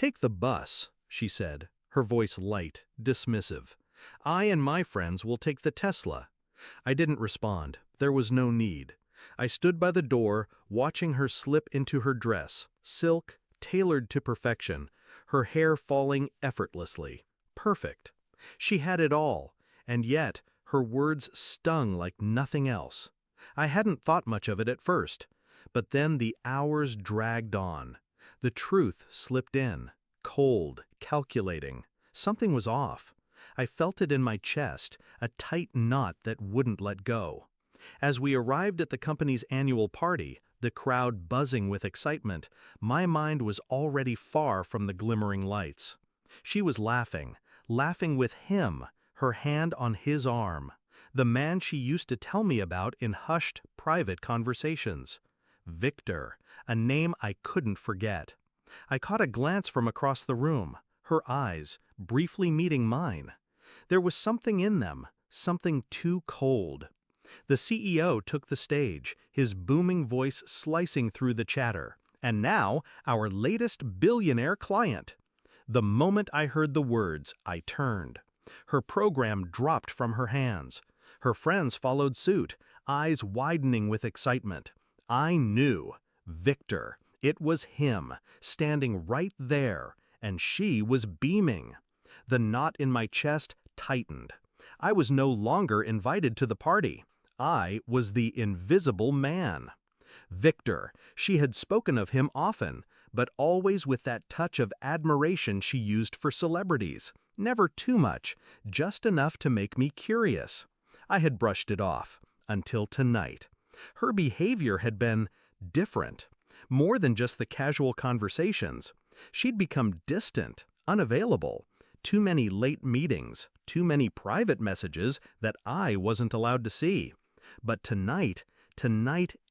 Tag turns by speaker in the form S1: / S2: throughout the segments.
S1: Take the bus, she said, her voice light, dismissive. I and my friends will take the Tesla. I didn't respond. There was no need. I stood by the door, watching her slip into her dress, silk, tailored to perfection, her hair falling effortlessly. Perfect. She had it all, and yet her words stung like nothing else. I hadn't thought much of it at first, but then the hours dragged on. The truth slipped in, cold, calculating. Something was off. I felt it in my chest, a tight knot that wouldn't let go. As we arrived at the company's annual party, the crowd buzzing with excitement, my mind was already far from the glimmering lights. She was laughing, laughing with him, her hand on his arm, the man she used to tell me about in hushed, private conversations. Victor, a name I couldn't forget. I caught a glance from across the room, her eyes, briefly meeting mine. There was something in them, something too cold. The CEO took the stage, his booming voice slicing through the chatter. And now, our latest billionaire client. The moment I heard the words, I turned. Her program dropped from her hands. Her friends followed suit, eyes widening with excitement. I knew. Victor. It was him, standing right there, and she was beaming. The knot in my chest tightened. I was no longer invited to the party. I was the invisible man. Victor. She had spoken of him often, but always with that touch of admiration she used for celebrities. Never too much, just enough to make me curious. I had brushed it off, until tonight. Her behavior had been different. More than just the casual conversations. She'd become distant, unavailable. Too many late meetings, too many private messages that I wasn't allowed to see. But tonight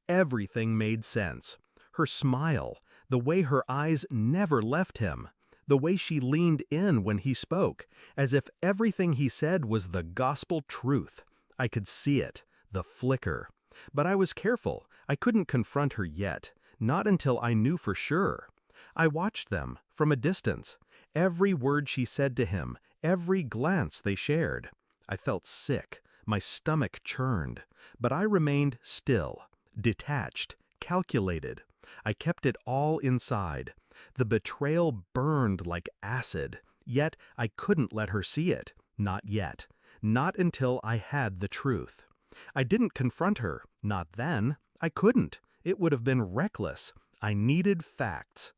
S1: everything made sense. Her smile, the way her eyes never left him, the way she leaned in when he spoke, as if everything he said was the gospel truth. I could see it, the flicker. But I was careful. I couldn't confront her yet, not until I knew for sure. I watched them, from a distance, every word she said to him, every glance they shared. I felt sick, my stomach churned, but I remained still, detached, calculated. I kept it all inside. The betrayal burned like acid, yet I couldn't let her see it, not yet, not until I had the truth. I didn't confront her, not then. I couldn't. It would have been reckless. I needed facts.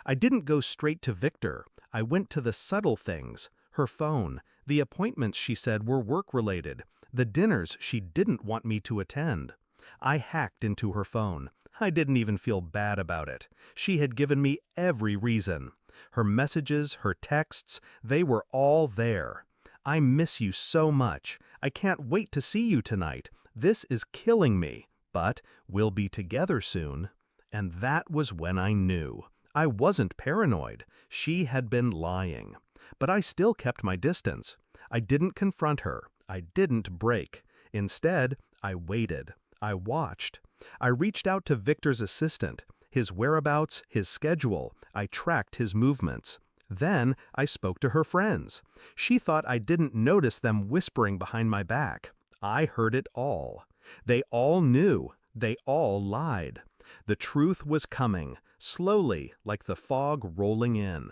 S1: I didn't go straight to Victor. I went to the subtle things. Her phone, the appointments she said were work-related, the dinners she didn't want me to attend. I hacked into her phone. I didn't even feel bad about it. She had given me every reason. Her messages, her texts, they were all there. I miss you so much. I can't wait to see you tonight. This is killing me. But we'll be together soon. And that was when I knew. I wasn't paranoid. She had been lying. But I still kept my distance. I didn't confront her. I didn't break. Instead, I waited. I watched. I reached out to Victor's assistant, his whereabouts, his schedule. I tracked his movements. Then I spoke to her friends. She thought I didn't notice them whispering behind my back. I heard it all. They all knew. They all lied. The truth was coming, slowly, like the fog rolling in.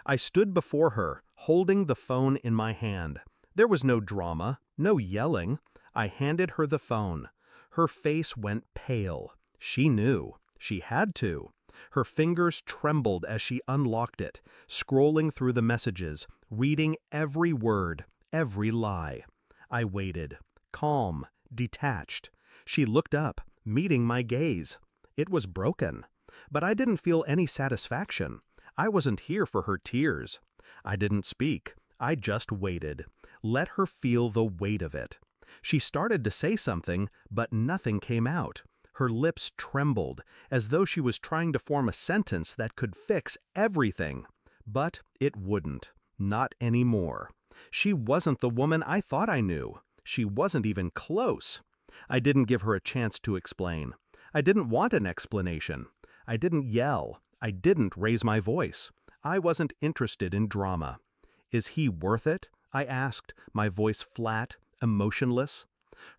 S1: I stood before her, holding the phone in my hand. There was no drama, no yelling. I handed her the phone. Her face went pale. She knew. She had to. Her fingers trembled as she unlocked it, scrolling through the messages, reading every word, every lie. I waited, calm, detached. She looked up, meeting my gaze. It was broken. But I didn't feel any satisfaction. I wasn't here for her tears. I didn't speak. I just waited. Let her feel the weight of it. She started to say something, but nothing came out. Her lips trembled, as though she was trying to form a sentence that could fix everything. But it wouldn't. Not anymore. She wasn't the woman I thought I knew. She wasn't even close. I didn't give her a chance to explain. I didn't want an explanation. I didn't yell. I didn't raise my voice. I wasn't interested in drama. Is he worth it? I asked, my voice flat, emotionless.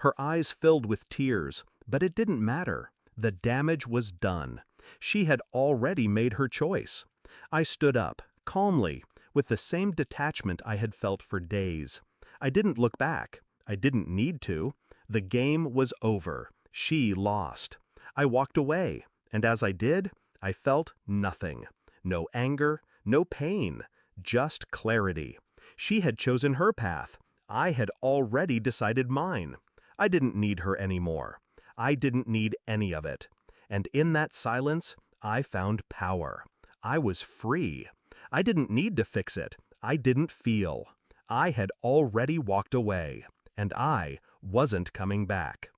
S1: Her eyes filled with tears, but it didn't matter. The damage was done. She had already made her choice. I stood up, calmly, with the same detachment I had felt for days. I didn't look back. I didn't need to. The game was over. She lost. I walked away, and as I did, I felt nothing. No anger, no pain, just clarity. She had chosen her path. I had already decided mine. I didn't need her anymore. I didn't need any of it. And in that silence, I found power. I was free. I didn't need to fix it. I didn't feel. I had already walked away, and I wasn't coming back.